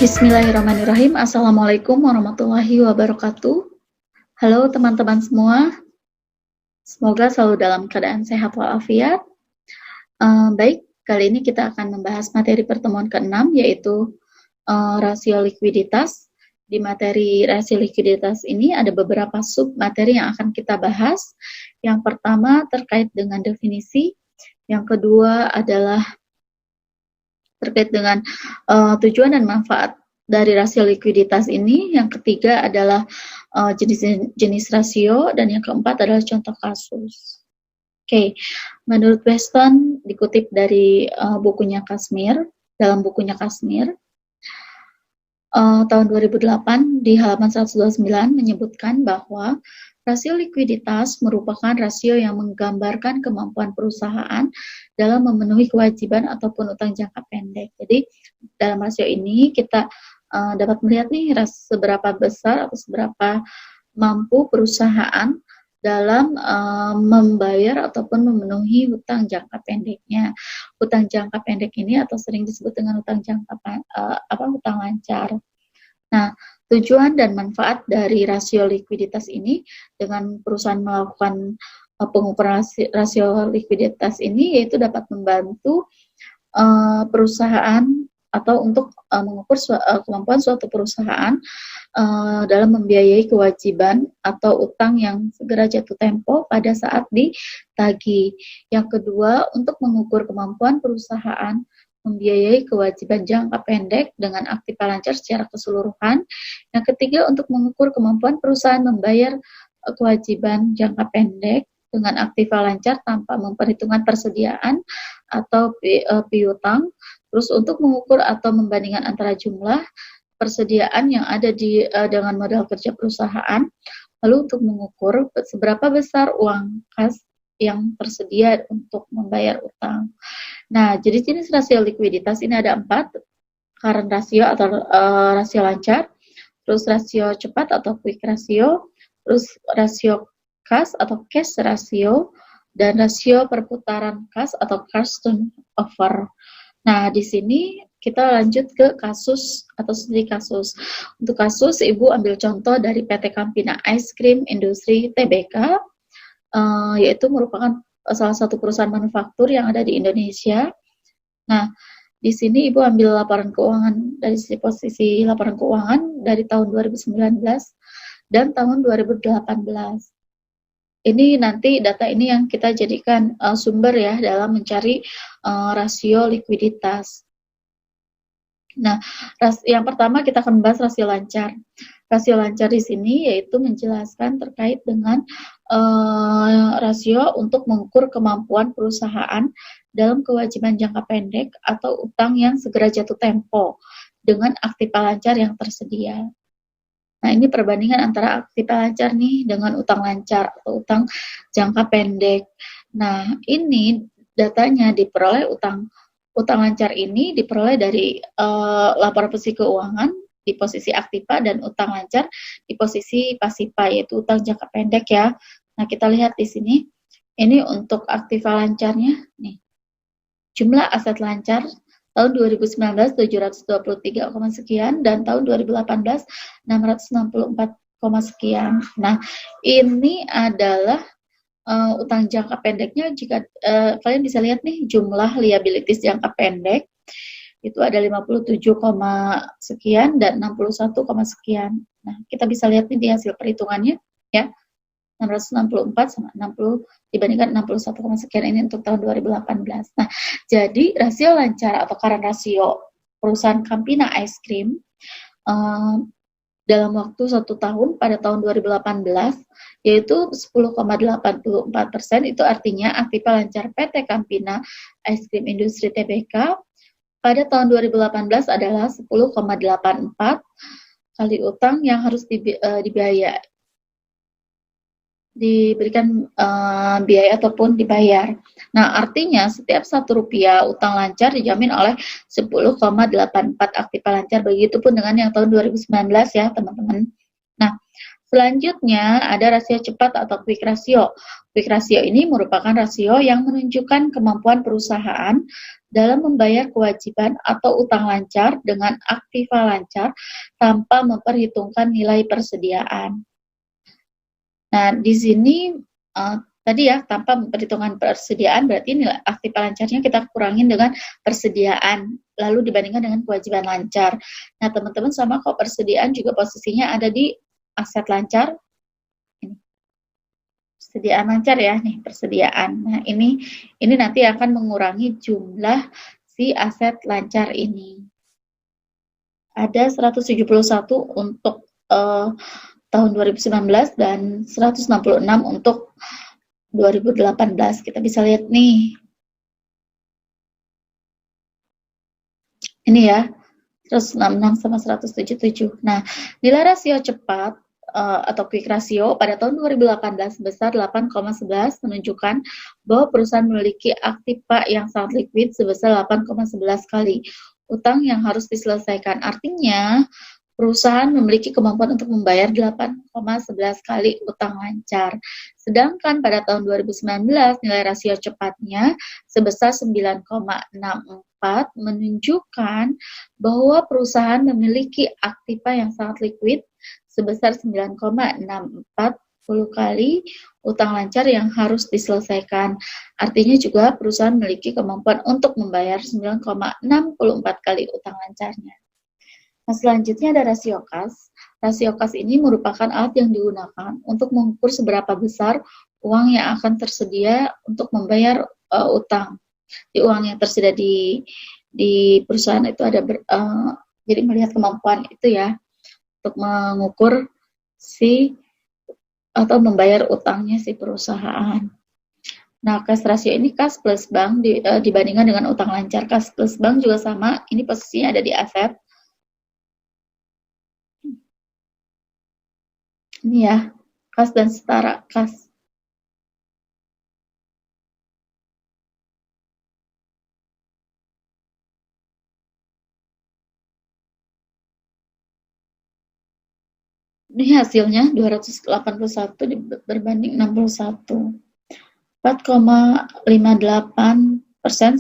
Bismillahirrahmanirrahim. Assalamualaikum warahmatullahi wabarakatuh. Halo teman-teman semua. Semoga selalu dalam keadaan sehat walafiat. Baik, kali ini kita akan membahas materi pertemuan ke-6 yaitu rasio likuiditas. Di materi rasio likuiditas ini ada beberapa sub materi yang akan kita bahas. Yang pertama terkait dengan definisi, yang kedua adalah terkait dengan tujuan dan manfaat dari rasio likuiditas ini, yang ketiga adalah jenis rasio, dan yang keempat adalah contoh kasus. Oke, menurut Weston dikutip dari bukunya Kazmir, dalam bukunya Kazmir, tahun 2008 di halaman 129 menyebutkan bahwa rasio likuiditas merupakan rasio yang menggambarkan kemampuan perusahaan dalam memenuhi kewajiban ataupun utang jangka pendek. Jadi dalam rasio ini kita dapat melihat nih seberapa besar atau seberapa mampu perusahaan dalam membayar ataupun memenuhi hutang jangka pendeknya. Hutang jangka pendek ini atau sering disebut dengan hutang hutang lancar. Nah, tujuan dan manfaat dari rasio likuiditas ini dengan perusahaan melakukan pengukuran rasio likuiditas ini yaitu dapat membantu perusahaan atau untuk mengukur kemampuan suatu perusahaan dalam membiayai kewajiban atau utang yang segera jatuh tempo pada saat ditagih. Yang kedua, untuk mengukur kemampuan perusahaan membiayai kewajiban jangka pendek dengan aktiva lancar secara keseluruhan. Yang ketiga, untuk mengukur kemampuan perusahaan membayar kewajiban jangka pendek dengan aktiva lancar tanpa memperhitungkan persediaan atau piutang. Terus untuk mengukur atau membandingkan antara jumlah persediaan yang ada dengan modal kerja perusahaan. Lalu untuk mengukur seberapa besar uang kas yang tersedia untuk membayar utang. Nah, jenis rasio likuiditas ini ada 4, current rasio atau rasio lancar, terus rasio cepat atau quick rasio, terus rasio kas atau cash rasio, dan rasio perputaran kas atau cash turnover. Nah, di sini kita lanjut ke kasus atau studi kasus. Untuk kasus, Ibu ambil contoh dari PT Campina Ice Cream Industri Tbk, yaitu merupakan salah satu perusahaan manufaktur yang ada di Indonesia. Nah, di sini Ibu ambil laporan keuangan dari sisi posisi laporan keuangan dari tahun 2019 dan tahun 2018. Ini nanti data ini yang kita jadikan sumber ya dalam mencari rasio likuiditas. Nah, yang pertama kita akan membahas rasio lancar. Rasio lancar di sini yaitu menjelaskan terkait dengan rasio untuk mengukur kemampuan perusahaan dalam kewajiban jangka pendek atau utang yang segera jatuh tempo dengan aktiva lancar yang tersedia. Nah, ini perbandingan antara aktiva lancar nih dengan utang lancar atau utang jangka pendek. Nah, ini datanya diperoleh utang lancar ini diperoleh dari laporan posisi keuangan di posisi aktiva dan utang lancar di posisi pasiva, yaitu utang jangka pendek ya. Nah, kita lihat di sini, ini untuk aktiva lancarnya nih. Jumlah aset lancar tahun 2019 723, sekian dan tahun 2018 664, sekian. Nah, ini adalah utang jangka pendeknya. Jika kalian bisa lihat nih jumlah liabilities jangka pendek itu ada 57, sekian dan 61, sekian. Nah, kita bisa lihat nih di hasil perhitungannya ya. 664 sama 60 dibandingkan 61, sekian ini untuk tahun 2018. Nah, jadi rasio lancar atau current rasio perusahaan Campina Ice Cream dalam waktu 1 tahun pada tahun 2018 yaitu 10,84%. Itu artinya aktiva lancar PT Campina Ice Cream Industri Tbk pada tahun 2018 adalah 10,84 kali utang yang harus dibiayai. diberikan biaya ataupun dibayar. Nah, artinya setiap Rp1 utang lancar dijamin oleh 10,84 aktiva lancar. Begitupun dengan yang tahun 2019 ya, teman-teman. Nah, selanjutnya ada rasio cepat atau quick ratio. Quick ratio ini merupakan rasio yang menunjukkan kemampuan perusahaan dalam membayar kewajiban atau utang lancar dengan aktiva lancar tanpa memperhitungkan nilai persediaan. Nah, di sini tadi ya, tanpa memperhitungkan persediaan berarti nilai aktiva lancarnya kita kurangin dengan persediaan, lalu dibandingkan dengan kewajiban lancar. Nah, teman-teman sama kok, persediaan juga posisinya ada di aset lancar. Ini. Persediaan lancar ya, nih persediaan. Nah, ini nanti akan mengurangi jumlah si aset lancar ini. Ada 171 untuk tahun 2019 dan 166 untuk 2018. Kita bisa lihat nih. Ini ya, 166 sama 177. Nah, nilai rasio cepat atau quick ratio pada tahun 2018 sebesar 8,11 menunjukkan bahwa perusahaan memiliki aktiva yang sangat liquid sebesar 8,11 kali utang yang harus diselesaikan. Artinya, perusahaan memiliki kemampuan untuk membayar 8,11 kali utang lancar. Sedangkan pada tahun 2019 nilai rasio cepatnya sebesar 9,64 menunjukkan bahwa perusahaan memiliki aktiva yang sangat liquid sebesar 9,64 kali utang lancar yang harus diselesaikan. Artinya juga perusahaan memiliki kemampuan untuk membayar 9,64 kali utang lancarnya. Nah, selanjutnya ada rasio kas. Rasio kas ini merupakan alat yang digunakan untuk mengukur seberapa besar uang yang akan tersedia untuk membayar utang. Di uang yang tersedia di perusahaan itu ada jadi melihat kemampuan itu ya untuk mengukur atau membayar utangnya si perusahaan. Nah, kas rasio ini kas plus bank dibandingkan dengan utang lancar. Kas plus bank juga sama, ini posisinya ada di aset. Ini ya, kas dan setara kas. Ini hasilnya 281 berbanding 61. 4,58%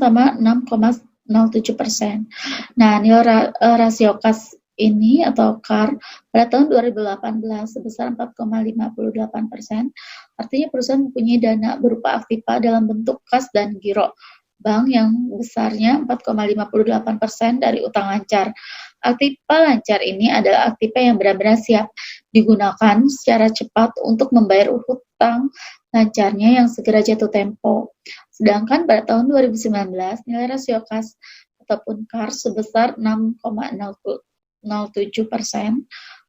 sama 6,07%. Nah, nilai rasio kas ini atau KAR pada tahun 2018 sebesar 4,58%. Artinya perusahaan mempunyai dana berupa aktiva dalam bentuk kas dan giro bank yang besarnya 4,58% dari utang lancar. Aktiva lancar ini adalah aktiva yang benar-benar siap digunakan secara cepat untuk membayar utang lancarnya yang segera jatuh tempo. Sedangkan pada tahun 2019 nilai rasio kas ataupun KAR sebesar 6,07%.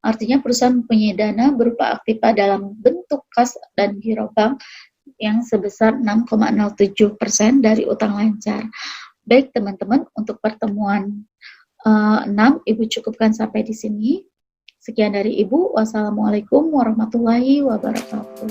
Artinya perusahaan mempunyai dana berupa aktiva dalam bentuk kas dan giro bank yang sebesar 6,07% dari utang lancar. Baik teman-teman, untuk pertemuan 6 Ibu cukupkan sampai di sini. Sekian dari Ibu. Wassalamualaikum warahmatullahi wabarakatuh.